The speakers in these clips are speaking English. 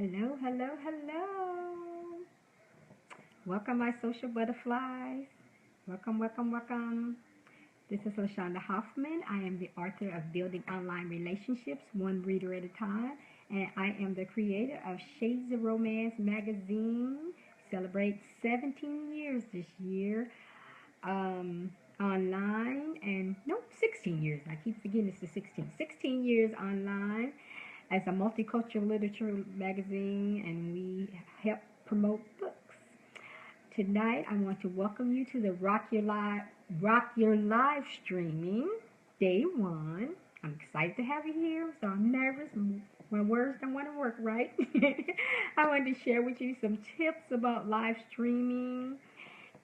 Hello, hello, hello. Welcome, my social butterflies. Welcome, welcome, welcome. This is LaShonda Hoffman. I am the author of Building Online Relationships, One Reader at a Time, and I am the creator of Shades of Romance magazine. Celebrate 17 years this year online, and nope, 16 years. I keep forgetting it's the 16 years online as a multicultural literature magazine, and we help promote books. Tonight, I want to welcome you to the Rock Your Live Streaming Day 1. I'm excited to have you here, so I'm nervous. My words don't want to work right. I wanted to share with you some tips about live streaming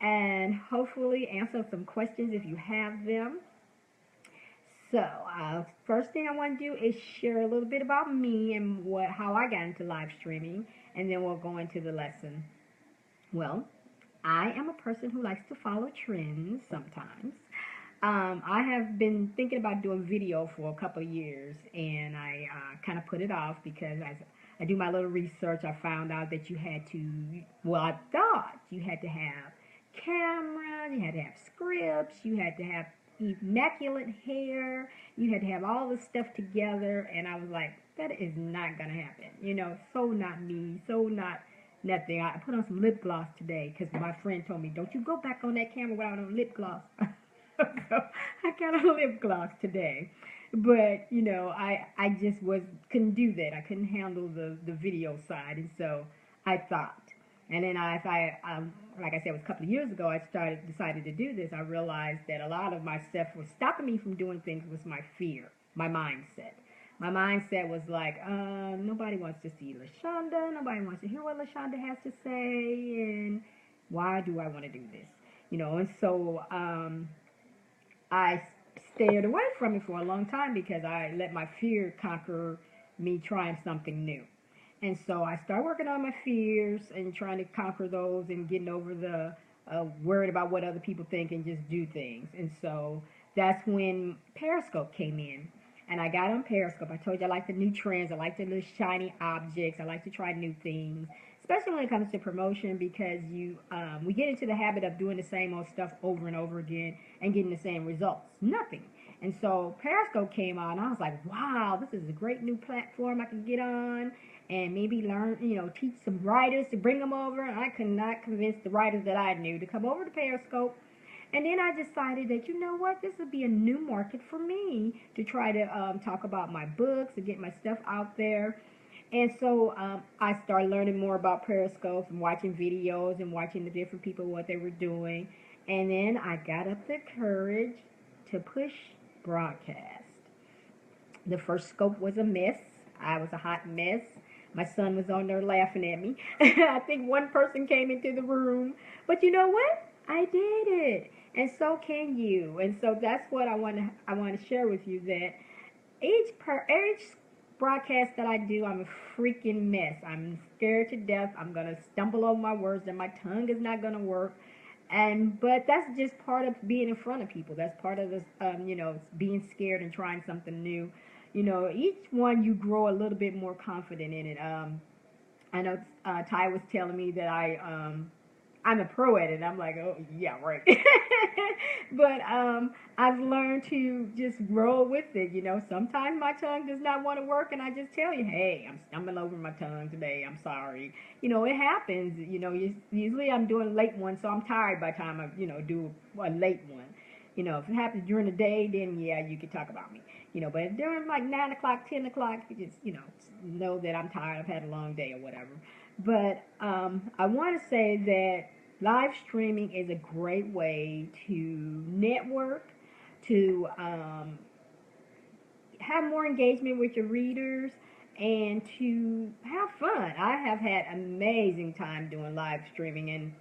and hopefully answer some questions if you have them. So, first thing I want to do is share a little bit about me and how I got into live streaming, and then we'll go into the lesson. Well, I am a person who likes to follow trends sometimes. I have been thinking about doing video for a couple of years, and I kind of put it off because as I do my little research, I found out that you had to, well, I thought you had to have camera, you had to have scripts, you had to have immaculate hair, you had to have all this stuff together, and I was like, that is not going to happen. So not me, so not nothing. I put on some lip gloss today because my friend told me, don't you go back on that camera without on lip gloss. So I got on lip gloss today. But, I just couldn't do that. I couldn't handle the video side. And so I thought. And then like I said, it was a couple of years ago, I decided to do this. I realized that a lot of my stuff was stopping me from doing things was my fear, my mindset. My mindset was like, nobody wants to see LaShonda. Nobody wants to hear what LaShonda has to say. And why do I want to do this? And so I stayed away from it for a long time because I let my fear conquer me trying something new. And so I started working on my fears and trying to conquer those and getting over the worried about what other people think and just do things. And so that's when Periscope came in. And I got on Periscope. I told you I like the new trends. I like the little shiny objects. I like to try new things, especially when it comes to promotion because we get into the habit of doing the same old stuff over and over again and getting the same results. Nothing. And so Periscope came out, and I was like, wow, this is a great new platform I can get on and maybe learn, teach some writers to bring them over. And I could not convince the writers that I knew to come over to Periscope. And then I decided that, you know what, this would be a new market for me to try to talk about my books and get my stuff out there. And so I started learning more about Periscope and watching videos and watching the different people, what they were doing. And then I got up the courage to push broadcast. The first scope was a mess. I was a hot mess. My son was on there laughing at me. I think one person came into the room. But you know what? I did it. And so can you. And so that's what I want to share with you, that each broadcast that I do, I'm a freaking mess. I'm scared to death. I'm going to stumble over my words and my tongue is not going to work. But that's just part of being in front of people. That's part of this, being scared and trying something new. Each one you grow a little bit more confident in it. I know Ty was telling me that I'm a pro at it. I'm like, oh, yeah, right. But I've learned to just roll with it. Sometimes my tongue does not want to work, and I just tell you, hey, I'm stumbling over my tongue today. I'm sorry. It happens. Usually I'm doing a late one, so I'm tired by the time I, do a late one. If it happens during the day, then yeah, you can talk about me. But if during like 9 o'clock, 10 o'clock, you just, know that I'm tired. I've had a long day or whatever. But I want to say that live streaming is a great way to network, to have more engagement with your readers, and to have fun. I have had amazing time doing live streaming, and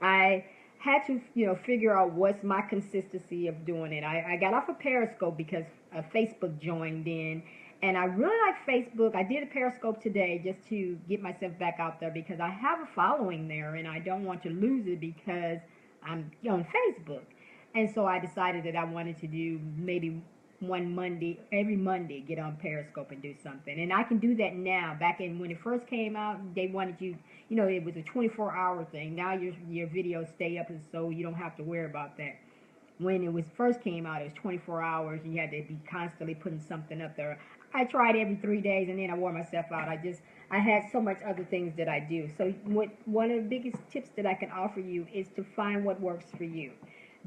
I had to, figure out what's my consistency of doing it. I got off of Periscope because Facebook joined in, and I really like Facebook. I did a Periscope today just to get myself back out there because I have a following there, and I don't want to lose it because I'm on Facebook. And so I decided that I wanted to do maybe one Monday, every Monday, get on Periscope and do something. And I can do that now. Back in when it first came out, they wanted you, you know, it was a 24-hour thing. Now your videos stay up, and so you don't have to worry about that. When it was first came out, it was 24 hours, and you had to be constantly putting something up there. I tried every 3 days, and then I wore myself out. I had so much other things that I do. So one of the biggest tips that I can offer you is to find what works for you.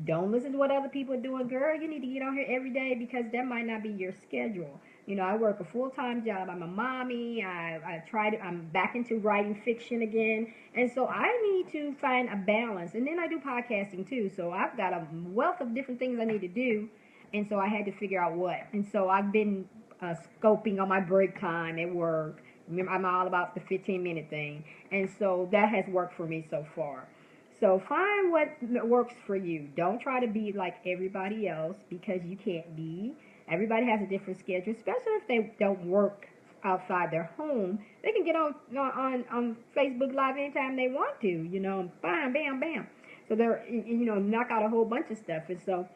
Don't listen to what other people are doing. Girl, you need to get on here every day because that might not be your schedule. You know, I work a full-time job. I'm a mommy. I'm back into writing fiction again. And so I need to find a balance. And then I do podcasting too. So I've got a wealth of different things I need to do. And so I had to figure out what. And so I've been scoping on my break time at work. Remember, I'm all about the 15-minute thing. And so that has worked for me so far. So find what works for you. Don't try to be like everybody else because you can't be. Everybody has a different schedule, especially if they don't work outside their home. They can get on Facebook Live anytime they want to, you know, bam, bam, bam. So they're, you know, knock out a whole bunch of stuff. And so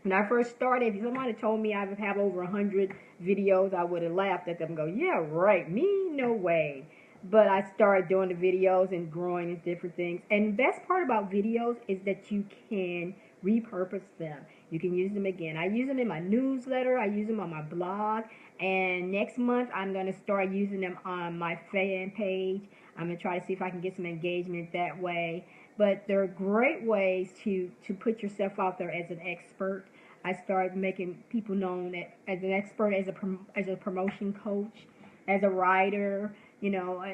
when I first started, if somebody told me I would have over 100 videos, I would have laughed at them and go, yeah, right, me, no way. But I started doing the videos and growing into different things. And the best part about videos is that you can repurpose them. You can use them again. I use them in my newsletter. I use them on my blog. And next month, I'm going to start using them on my fan page. I'm going to try to see if I can get some engagement that way. But they're great ways to put yourself out there as an expert. I started making people known that as an expert, as a promotion coach, as a writer. You know,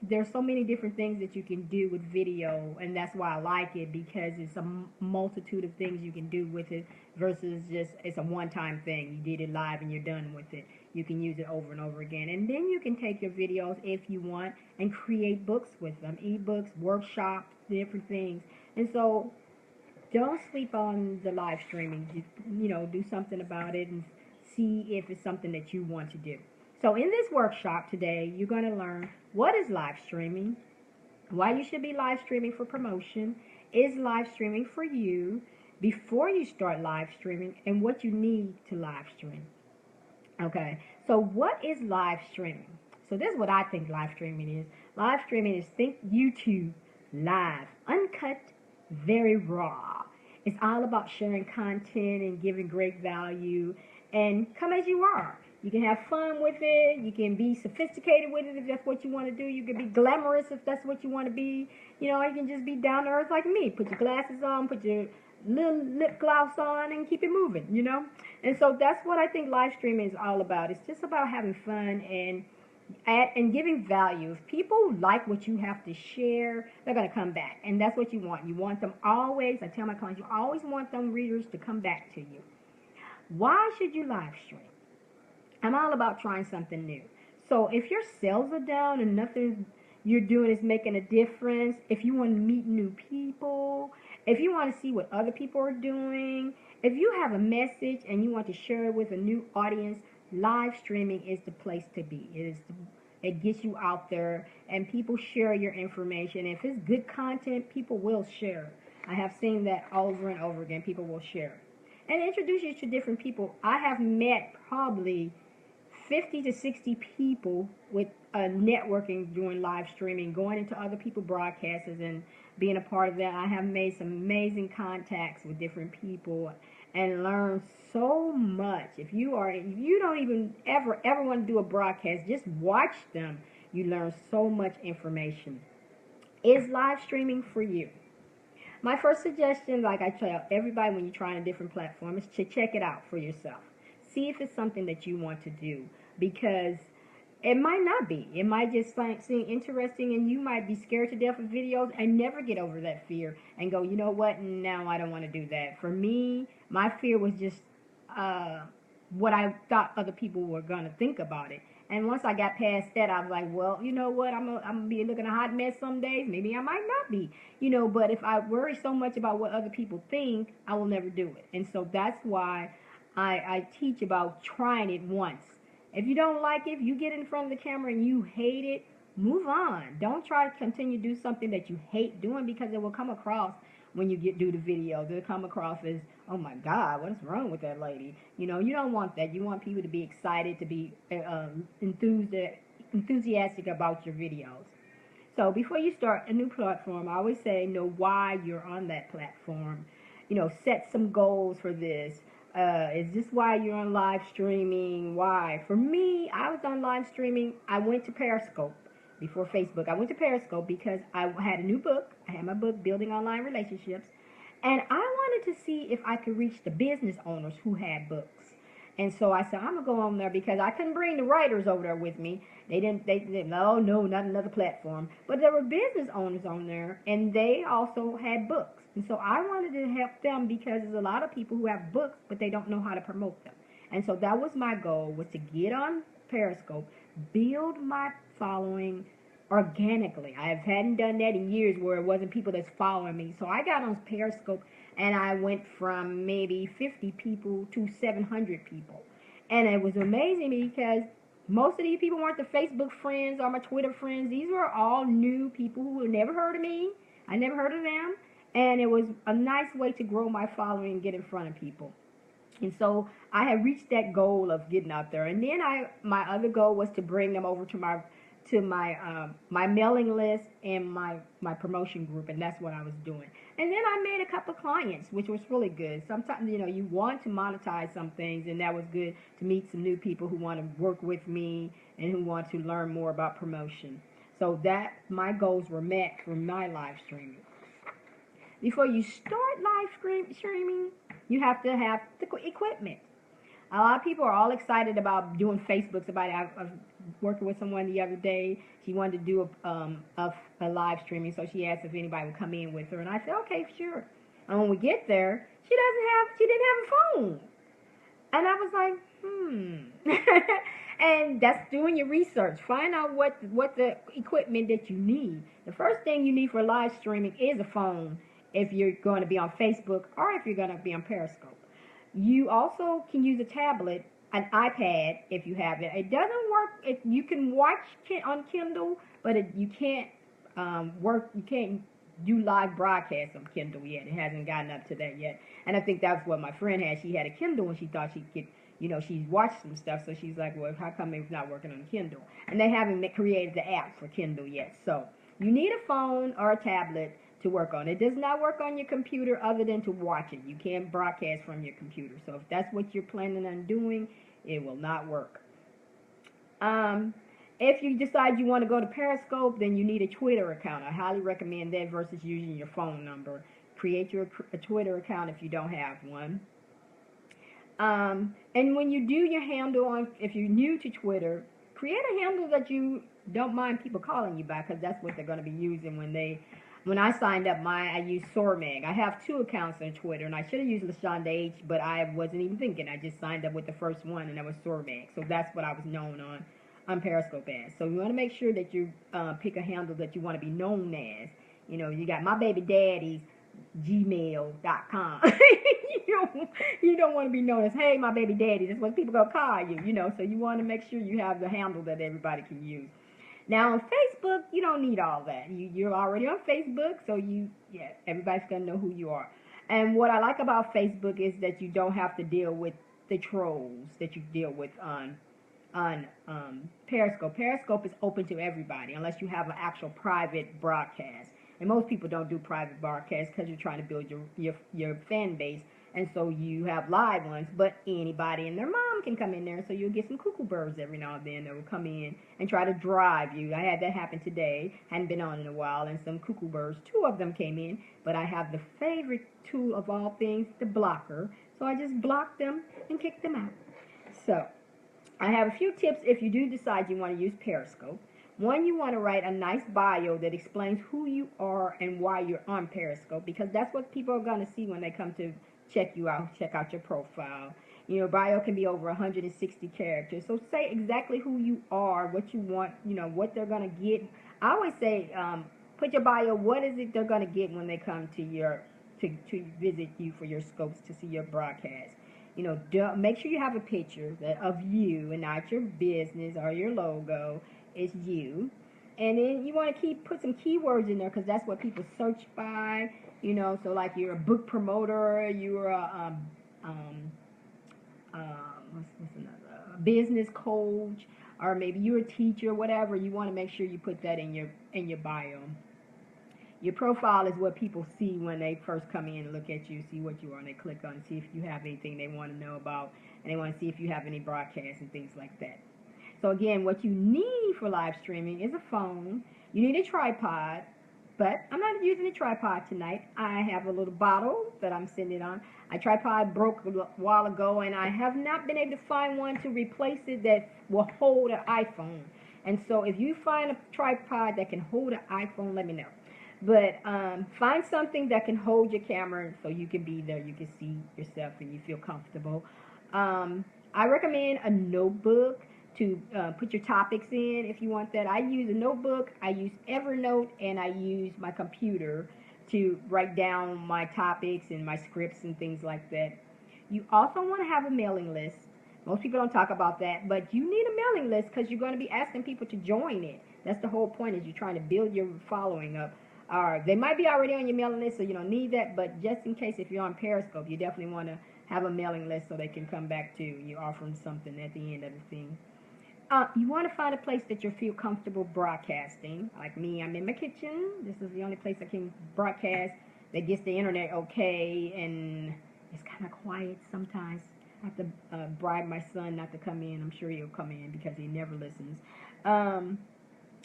there's so many different things that you can do with video, and that's why I like it, because it's a multitude of things you can do with it versus just it's a one-time thing. You did it live and you're done with it. You can use it over and over again. And then you can take your videos if you want and create books with them, ebooks, workshops, different things. And so don't sleep on the live streaming. You know, do something about it and see if it's something that you want to do. So in this workshop today, you're going to learn what is live streaming, why you should be live streaming for promotion, is live streaming for you before you start live streaming, and what you need to live stream. Okay, so what is live streaming? So this is what I think live streaming is. Live streaming is think YouTube live, uncut, very raw. It's all about sharing content and giving great value, and come as you are. You can have fun with it. You can be sophisticated with it if that's what you want to do. You can be glamorous if that's what you want to be. You know, you can just be down to earth like me. Put your glasses on, put your little lip gloss on, and keep it moving, you know. And so that's what I think live streaming is all about. It's just about having fun and giving value. If people like what you have to share, they're going to come back. And that's what you want. You want them always, I tell my clients, you always want them readers to come back to you. Why should you live stream? I'm all about trying something new. So if your sales are down and nothing you're doing is making a difference, if you want to meet new people, if you want to see what other people are doing, if you have a message and you want to share it with a new audience, live streaming is the place to be. It gets you out there and people share your information. If it's good content, people will share. I have seen that over and over again. People will share. And introduce you to different people. I have met probably 50 to 60 people with networking doing live streaming, going into other people's broadcasts and being a part of that. I have made some amazing contacts with different people and learned so much. If you don't even ever want to do a broadcast, just watch them. You learn so much information. Is live streaming for you? My first suggestion, like I tell everybody when you're trying a different platform, is to check it out for yourself. See if it's something that you want to do, because it might not be. It might just seem interesting, and you might be scared to death of videos and never get over that fear and go, you know what, no, I don't want to do that. For me, my fear was just what I thought other people were going to think about it. And once I got past that, I was like, well, you know what, I'm gonna be looking a hot mess some days. Maybe I might not be, you know, but if I worry so much about what other people think, I will never do it. And so that's why I teach about trying it once. If you don't like it, if you get in front of the camera and you hate it, move on. Don't try to continue to do something that you hate doing, because it will come across when you do the video. They'll come across as, oh my God, what's wrong with that lady? You know, you don't want that. You want people to be excited, to be enthusiastic about your videos. So before you start a new platform, I always say know why you're on that platform. You know, set some goals for this. Is this why you're on live streaming? Why? For me, I was on live streaming. I went to Periscope before Facebook. I went to Periscope because I had a new book. I had my book, Building Online Relationships. And I wanted to see if I could reach the business owners who had books. And so I said, I'm going to go on there because I couldn't bring the writers over there with me. They didn't, no, not another platform. But there were business owners on there, and they also had books. And so I wanted to help them because there's a lot of people who have books, but they don't know how to promote them. And so that was my goal, was to get on Periscope, build my following organically. I hadn't done that in years where it wasn't people that's following me. So I got on Periscope, and I went from maybe 50 people to 700 people. And it was amazing because most of these people weren't the Facebook friends or my Twitter friends. These were all new people who had never heard of me. I never heard of them. And it was a nice way to grow my following and get in front of people. And so I had reached that goal of getting out there. And then my other goal was to bring them over to my mailing list and my promotion group, and that's what I was doing. And then I made a couple of clients, which was really good. Sometimes, you know, you want to monetize some things, and that was good to meet some new people who want to work with me and who want to learn more about promotion. So that my goals were met for my live streaming. Before you start live streaming, you have to have the equipment. A lot of people are all excited about doing Facebooks about it. I was working with someone the other day. She wanted to do a live streaming, so she asked if anybody would come in with her, and I said, okay, sure. And when we get there, she didn't have a phone, and I was like, And that's doing your research. Find out what the equipment that you need. The first thing you need for live streaming is a phone if you're going to be on Facebook or if you're going to be on Periscope. You also can use a tablet, an iPad if you have it. It doesn't work. You can watch on Kindle, but you can't You can't do live broadcasts on Kindle yet. It hasn't gotten up to that yet. And I think that's what my friend had. She had a Kindle and she thought she could. You know, she's watched some stuff, so she's like, well, how come it's not working on Kindle? And they haven't created the app for Kindle yet. So you need a phone or a tablet to work on. It does not work on your computer other than to watch it. You can't broadcast from your computer. So if that's what you're planning on doing, it will not work. If you decide you want to go to Periscope, then you need a Twitter account. I highly recommend that versus using your phone number. Create a Twitter account if you don't have one. And when you do your handle if you're new to Twitter, create a handle that you don't mind people calling you by, because that's what they're going to be using when I signed up. I used Sormag. I have 2 accounts on Twitter, and I should have used LaShonda H, but I wasn't even thinking. I just signed up with the first one, and that was Sormag. So that's what I was known on Periscope as. So you want to make sure that you pick a handle that you want to be known as. You know, you got my baby daddy's gmail.com. you don't want to be known as, hey, my baby daddy. That's what people gonna call you, you know. So you want to make sure you have the handle that everybody can use. Now on Facebook, you don't need all that. You're already on Facebook, so everybody's gonna know who you are. And what I like about Facebook is that you don't have to deal with the trolls that you deal with on Periscope. Periscope is open to everybody unless you have an actual private broadcast. And most people don't do private broadcasts because you're trying to build your fan base. And so you have live ones, but anybody and their mom can come in there. So you'll get some cuckoo birds every now and then that will come in and try to drive you. I had that happen today. Hadn't been on in a while, and some cuckoo birds, 2 of them came in. But I have the favorite tool of all things, the blocker. So I just blocked them and kicked them out. So I have a few tips if you do decide you want to use Periscope. One, you want to write a nice bio that explains who you are and why you're on Periscope, because that's what people are going to see when they come to check you out, check out your profile. You know, bio can be over 160 characters. So say exactly who you are, what you want, you know, what they're going to get. I always say, put your bio, what is it they're going to get when they come to visit you for your scopes, to see your broadcast. You know, make sure you have a picture of you and not your business or your logo. It's you. And then you want to put some keywords in there, because that's what people search by. You know, so like you're a book promoter, you're a what's another business coach, or maybe you're a teacher, whatever. You want to make sure you put that in your bio. Your profile is what people see when they first come in and look at you, see what you are, and they click on, see if you have anything they want to know about, and they want to see if you have any broadcasts and things like that. So again, what you need for live streaming is a phone. You need a tripod, but I'm not using a tripod tonight. I have a little bottle that I'm sitting it on. A tripod broke a while ago, and I have not been able to find one to replace it that will hold an iPhone. And so if you find a tripod that can hold an iPhone, let me know. But find something that can hold your camera so you can be there, you can see yourself, and you feel comfortable. I recommend a notebook to put your topics in if you want that. I use a notebook, I use Evernote, and I use my computer to write down my topics and my scripts and things like that. You also want to have a mailing list. Most people don't talk about that, but you need a mailing list because you're going to be asking people to join it. That's the whole point, is you're trying to build your following up. They might be already on your mailing list, so you don't need that, but just in case, if you're on Periscope, you definitely want to have a mailing list so they can come back to you. You offer them something at the end of the thing. You want to find a place that you feel comfortable broadcasting. Like me, I'm in my kitchen. This is the only place I can broadcast that gets the internet okay, and it's kind of quiet sometimes. I have to bribe my son not to come in. I'm sure he'll come in because he never listens.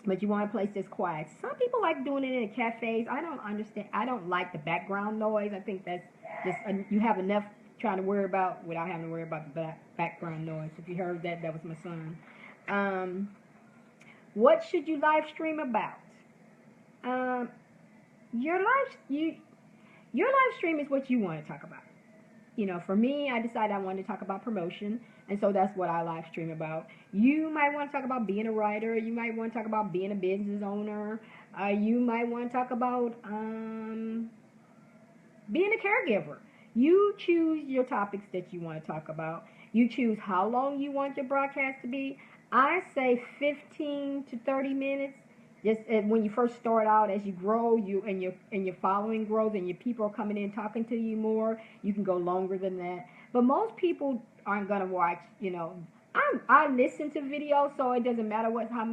But you want a place that's quiet. Some people like doing it in cafes. I don't understand. I don't like the background noise. I think that's just you have enough trying to worry about without having to worry about the background noise. If you heard that, that was my son. What should you live stream about? Um, your live stream is what you want to talk about. You know, for me, I decided I wanted to talk about promotion, and so that's what I live stream about. You might want to talk about being a writer. You might want to talk about being a business owner. You might want to talk about being a caregiver. You choose your topics that you want to talk about. You choose how long you want your broadcast to be. I say 15 to 30 minutes. Just when you first start out, as you grow, your following grows, and your people are coming in talking to you more. You can go longer than that. But most people aren't gonna watch. You know, I listen to videos, so it doesn't matter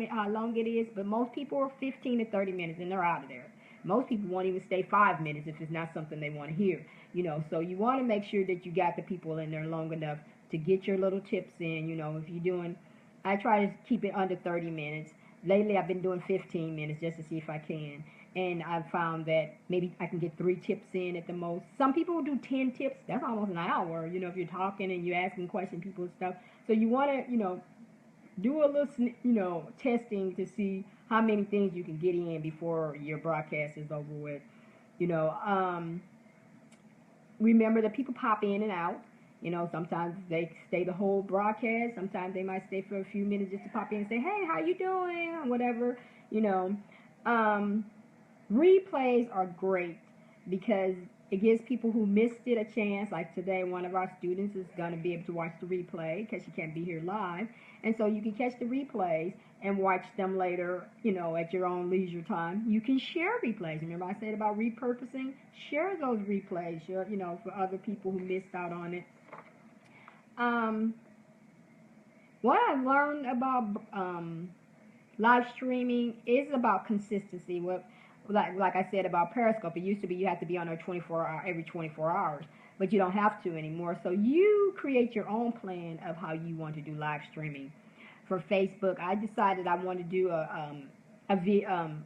how long it is. But most people are 15 to 30 minutes, and they're out of there. Most people won't even stay 5 minutes if it's not something they want to hear. You know, so you want to make sure that you got the people in there long enough to get your little tips in. You know, if you're doing, I try to keep it under 30 minutes. Lately, I've been doing 15 minutes just to see if I can. And I've found that maybe I can get 3 tips in at the most. Some people will do 10 tips. That's almost an hour, you know, if you're talking and you're asking questions, people and stuff. So you want to, you know, do a little, you know, testing to see how many things you can get in before your broadcast is over with. You know, remember that people pop in and out. You know, sometimes they stay the whole broadcast. Sometimes they might stay for a few minutes just to pop in and say, "Hey, how you doing?" or whatever. You know, um, replays are great because it gives people who missed it a chance. Like today, one of our students is going to be able to watch the replay because she can't be here live. And so you can catch the replays and watch them later, you know, at your own leisure time. You can share replays. Remember I said about repurposing? Share those replays, you know, for other people who missed out on it. Um, what I learned about live streaming is about consistency. Like I said about Periscope, it used to be you have to be on there every 24 hours, but you don't have to anymore. So you create your own plan of how you want to do live streaming. For Facebook, I decided I want to do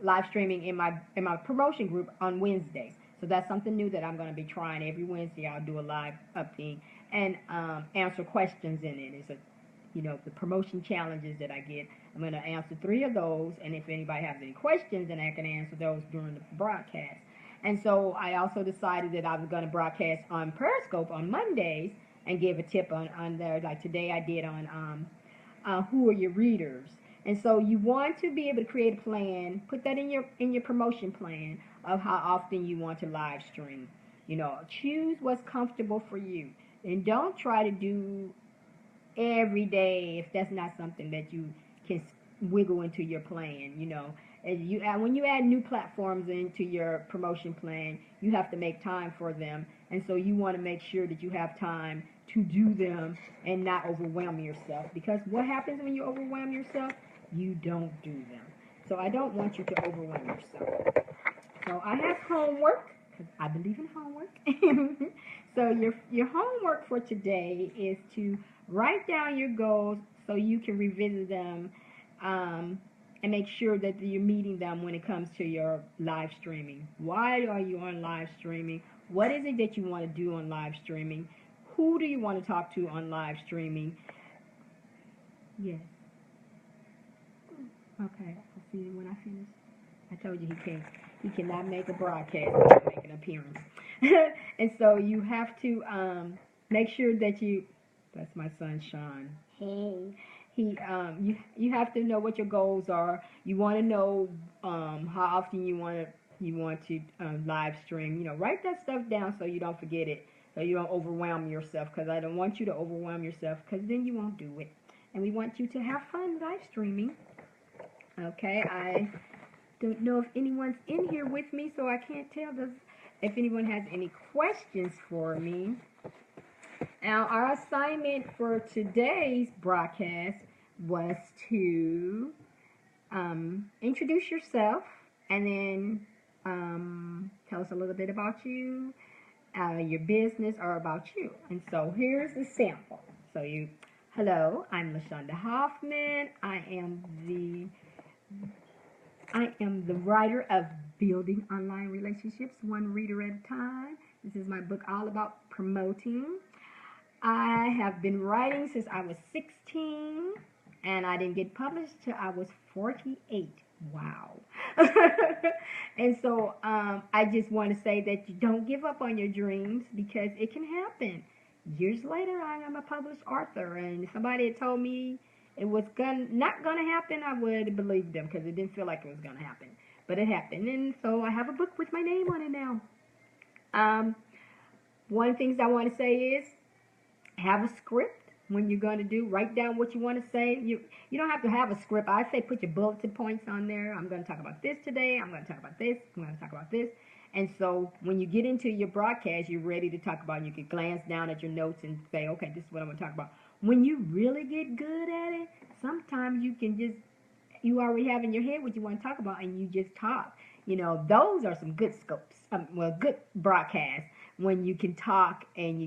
live streaming in my promotion group on Wednesdays. So that's something new that I'm going to be trying every Wednesday. I'll do a live thing and answer questions in it. It's the promotion challenges that I get. I'm going to answer 3 of those, and if anybody has any questions, then I can answer those during the broadcast. And so I also decided that I was going to broadcast on Periscope on Mondays and give a tip on there. Like today I did on who are your readers. And so you want to be able to create a plan, put that in your promotion plan of how often you want to live stream. You know, choose what's comfortable for you. And don't try to do every day if that's not something that you can wiggle into your plan. You know, as you add, when you add new platforms into your promotion plan, you have to make time for them, and so you want to make sure that you have time to do them and not overwhelm yourself. Because what happens when you overwhelm yourself? You don't do them. So I don't want you to overwhelm yourself. So I have homework because I believe in homework. So your homework for today is to write down your goals so you can revisit them, and make sure that you're meeting them when it comes to your live streaming. Why are you on live streaming? What is it that you want to do on live streaming? Who do you want to talk to on live streaming? Yes. Okay, I'll see you when I finish. I told you he cannot make a broadcast without making an appearance. And so you have to make sure that you. That's my son Sean. Hey. You have to know what your goals are. You want to know how often you want to live stream. You know, write that stuff down so you don't forget it, so you don't overwhelm yourself. Because I don't want you to overwhelm yourself, because then you won't do it. And we want you to have fun live streaming. Okay, I don't know if anyone's in here with me, so I can't tell if anyone has any questions for me. Now, our assignment for today's broadcast was to introduce yourself and then tell us a little bit about you, your business, or about you. And so here's the sample. So hello, I'm LaShonda Hoffman. I am the writer of Building Online Relationships, One Reader at a Time. This is my book all about promoting. I have been writing since I was 16, and I didn't get published till I was 48. Wow. And so I just want to say that you don't give up on your dreams, because it can happen. Years later, I am a published author, and if somebody had told me it was not going to happen, I would have believed them, because it didn't feel like it was going to happen. But it happened, and so I have a book with my name on it now. One of the things I want to say is, have a script when you're going to do. Write down what you want to say. You don't have to have a script. I say put your bulletin points on there. I'm going to talk about this today. I'm going to talk about this. I'm going to talk about this. And so when you get into your broadcast, you're ready to talk about it. You can glance down at your notes and say, okay, this is what I'm going to talk about. When you really get good at it, sometimes you already have in your head what you want to talk about, and you just talk. You know, those are some good scopes. Good broadcasts, when you can talk and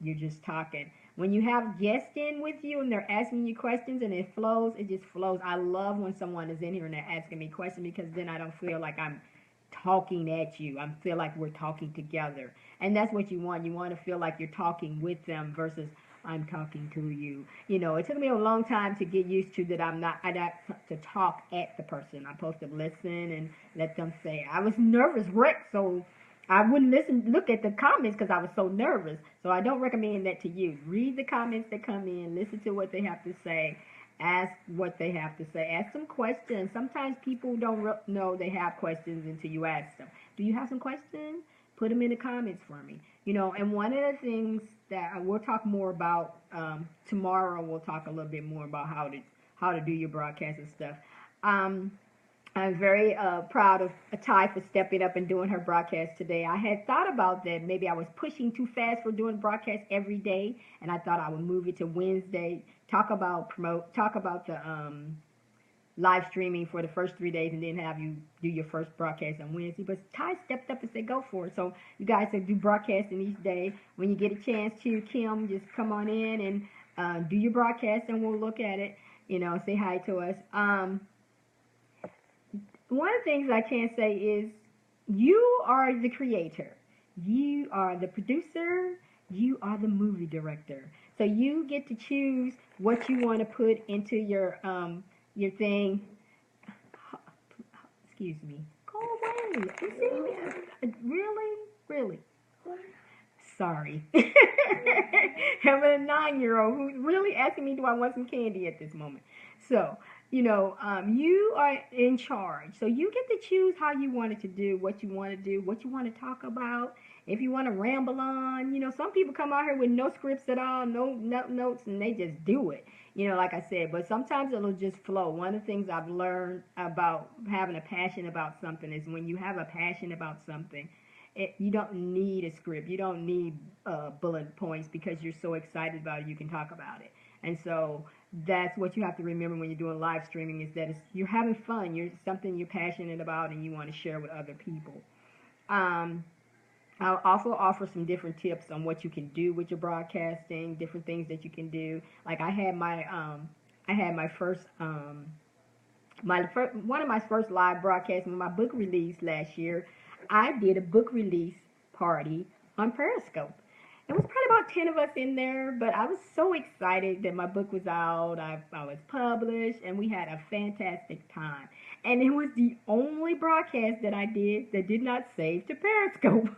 you're just talking. When you have guests in with you and they're asking you questions and it flows, it just flows. I love when someone is in here and they're asking me questions, because then I don't feel like I'm talking at you. I feel like we're talking together. And that's what you want. You want to feel like you're talking with them versus I'm talking to you. You know, it took me a long time to get used to that. I not to talk at the person. I'm supposed to listen and let them say. I was nervous wreck, so I wouldn't look at the comments because I was so nervous. So I don't recommend that to you. Read the comments that come in. Listen to what they have to say. Ask what they have to say. Ask some questions. Sometimes people don't know they have questions until you ask them. Do you have some questions? Put them in the comments for me. You know, and one of the things that we'll talk more about tomorrow, we'll talk a little bit more about how to do your broadcast and stuff. I'm very proud of Ty for stepping up and doing her broadcast today. I had thought about that. Maybe I was pushing too fast for doing broadcasts every day, and I thought I would move it to Wednesday. Talk about the live streaming for the first 3 days, and then have you do your first broadcast on Wednesday. But Ty stepped up and said, go for it. So you guys do broadcasting each day. When you get a chance to, Kim, just come on in and do your broadcast, and we'll look at it. You know, say hi to us. One of the things I can say is you are the creator. You are the producer. You are the movie director. So you get to choose what you want to put into your thing. Excuse me. Go away. You see me? Really? Sorry. I'm a 9-year-old who's really asking me, do I want some candy at this moment? So, you know, you are in charge. So you get to choose how you want it to do, what you want to do, what you want to talk about. If you want to ramble on, you know, some people come out here with no scripts at all, no notes, and they just do it. you know, like I said, but sometimes it'll just flow. One of the things I've learned about having a passion about something is when you have a passion about something, you don't need a script. You don't need bullet points because you're so excited about it, you can talk about it. And so that's what you have to remember when you're doing live streaming is that you're having fun. You're something you're passionate about and you want to share with other people. Um, I'll also offer some different tips on what you can do with your broadcasting, different things that you can do. Like I had my first, one of my first live broadcasts when my book released last year. I did a book release party on Periscope. There was probably about 10 of us in there, but I was so excited that my book was out. I was published, and we had a fantastic time. And it was the only broadcast that I did that did not save to Periscope.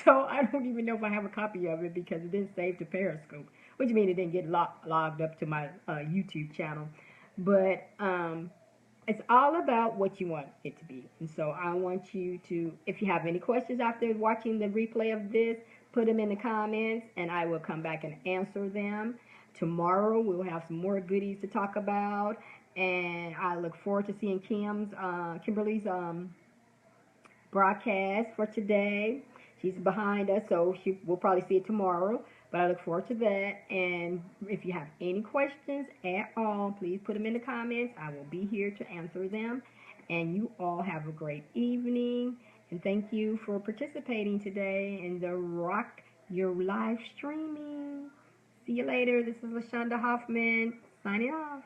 So I don't even know if I have a copy of it because it didn't save to Periscope, which means it didn't get logged up to my YouTube channel. But it's all about what you want it to be. And so I want you to, if you have any questions after watching the replay of this, put them in the comments and I will come back and answer them. Tomorrow we'll have some more goodies to talk about. And I look forward to seeing Kimberly's broadcast for today. She's behind us, so we'll probably see it tomorrow. But I look forward to that. And if you have any questions at all, please put them in the comments. I will be here to answer them. And you all have a great evening. And thank you for participating today in the Rock Your Live Streaming. See you later. This is LaShonda Hoffman signing off.